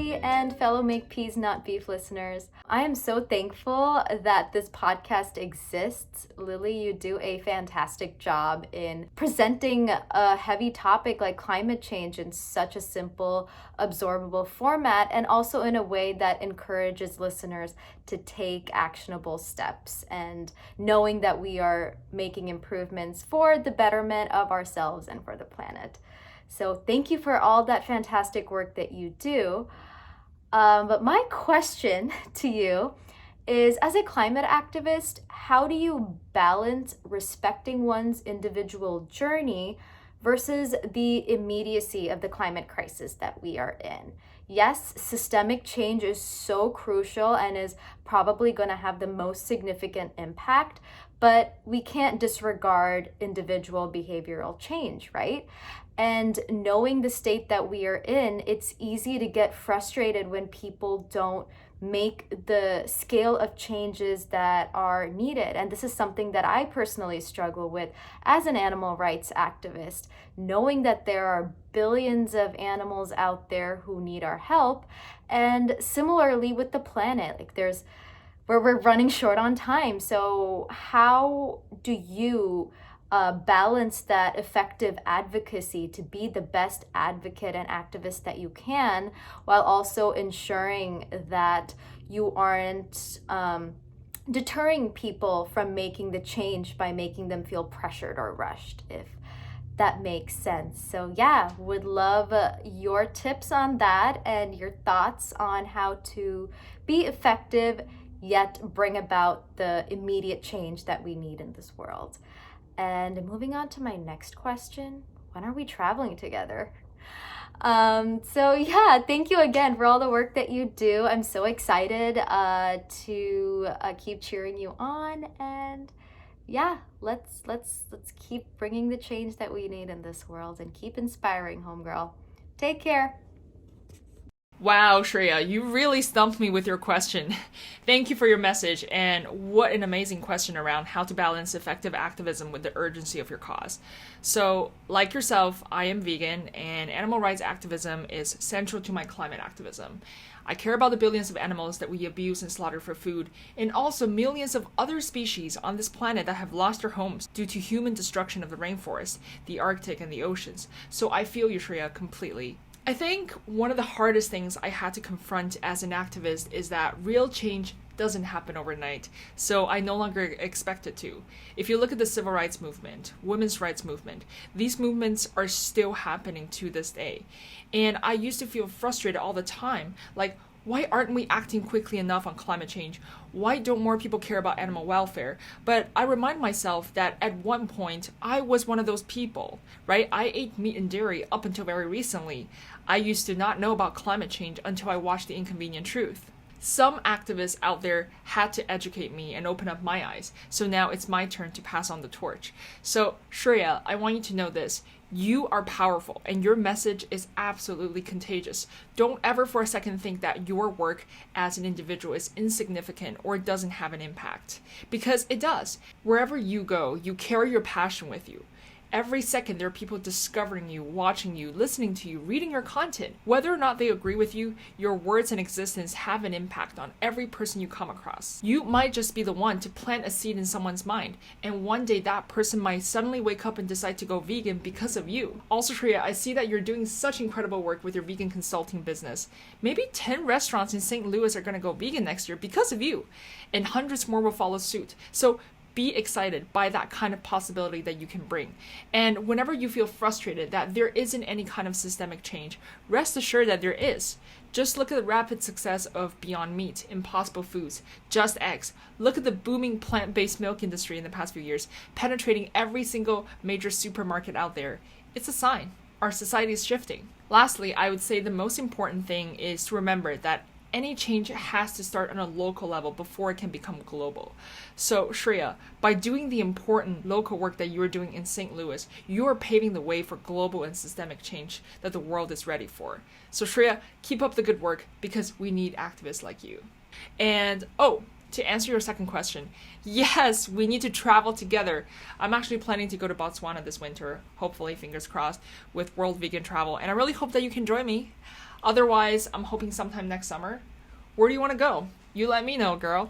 Lily and fellow Make Peas Not Beef listeners. I am so thankful that this podcast exists. Lily, you do a fantastic job in presenting a heavy topic like climate change in such a simple, absorbable format, and also in a way that encourages listeners to take actionable steps and knowing that we are making improvements for the betterment of ourselves and for the planet. So thank you for all that fantastic work that you do. But my question to you is, as a climate activist, how do you balance respecting one's individual journey versus the immediacy of the climate crisis that we are in? Yes, systemic change is so crucial and is probably going to have the most significant impact, but we can't disregard individual behavioral change, right? And knowing the state that we are in, it's easy to get frustrated when people don't make the scale of changes that are needed. And this is something that I personally struggle with as an animal rights activist, knowing that there are billions of animals out there who need our help. And similarly with the planet, where we're running short on time. So how do you balance that effective advocacy to be the best advocate and activist that you can, while also ensuring that you aren't deterring people from making the change by making them feel pressured or rushed, if that makes sense? So yeah, would love your tips on that and your thoughts on how to be effective yet bring about the immediate change that we need in this world. And moving on to my next question, when are we traveling together? So yeah, thank you again for all the work that you do. I'm so excited to keep cheering you on, and yeah, let's keep bringing the change that we need in this world and keep inspiring, homegirl. Take care. Wow, Shriya, you really stumped me with your question. Thank you for your message, and what an amazing question around how to balance effective activism with the urgency of your cause. So, like yourself, I am vegan, and animal rights activism is central to my climate activism. I care about the billions of animals that we abuse and slaughter for food, and also millions of other species on this planet that have lost their homes due to human destruction of the rainforest, the Arctic, and the oceans. So I feel you, Shriya, completely. I think one of the hardest things I had to confront as an activist is that real change doesn't happen overnight, so I no longer expect it to. If you look at the civil rights movement, women's rights movement, these movements are still happening to this day. And I used to feel frustrated all the time, like, why aren't we acting quickly enough on climate change? Why don't more people care about animal welfare? But I remind myself that at one point, I was one of those people, right? I ate meat and dairy up until very recently. I used to not know about climate change until I watched The Inconvenient Truth. Some activists out there had to educate me and open up my eyes, so now it's my turn to pass on the torch. So, Shriya, I want you to know this. You are powerful, and your message is absolutely contagious. Don't ever for a second think that your work as an individual is insignificant or doesn't have an impact, because it does. Wherever you go, you carry your passion with you. Every second, there are people discovering you, watching you, listening to you, reading your content. Whether or not they agree with you, your words and existence have an impact on every person you come across. You might just be the one to plant a seed in someone's mind, and one day that person might suddenly wake up and decide to go vegan because of you. Also, Shriya, I see that you're doing such incredible work with your vegan consulting business. Maybe 10 restaurants in St. Louis are going to go vegan next year because of you, and hundreds more will follow suit. So be excited by that kind of possibility that you can bring. And whenever you feel frustrated that there isn't any kind of systemic change, rest assured that there is. Just look at the rapid success of Beyond Meat, Impossible Foods, Just Eggs. Look at the booming plant-based milk industry in the past few years, penetrating every single major supermarket out there. It's a sign. Our society is shifting. Lastly, I would say the most important thing is to remember that any change has to start on a local level before it can become global. So, Shriya, by doing the important local work that you are doing in St. Louis, you are paving the way for global and systemic change that the world is ready for. So, Shriya, keep up the good work because we need activists like you. And, to answer your second question, yes, we need to travel together. I'm actually planning to go to Botswana this winter, hopefully, fingers crossed, with World Vegan Travel. And I really hope that you can join me. Otherwise, I'm hoping sometime next summer. Where do you want to go? You let me know, girl.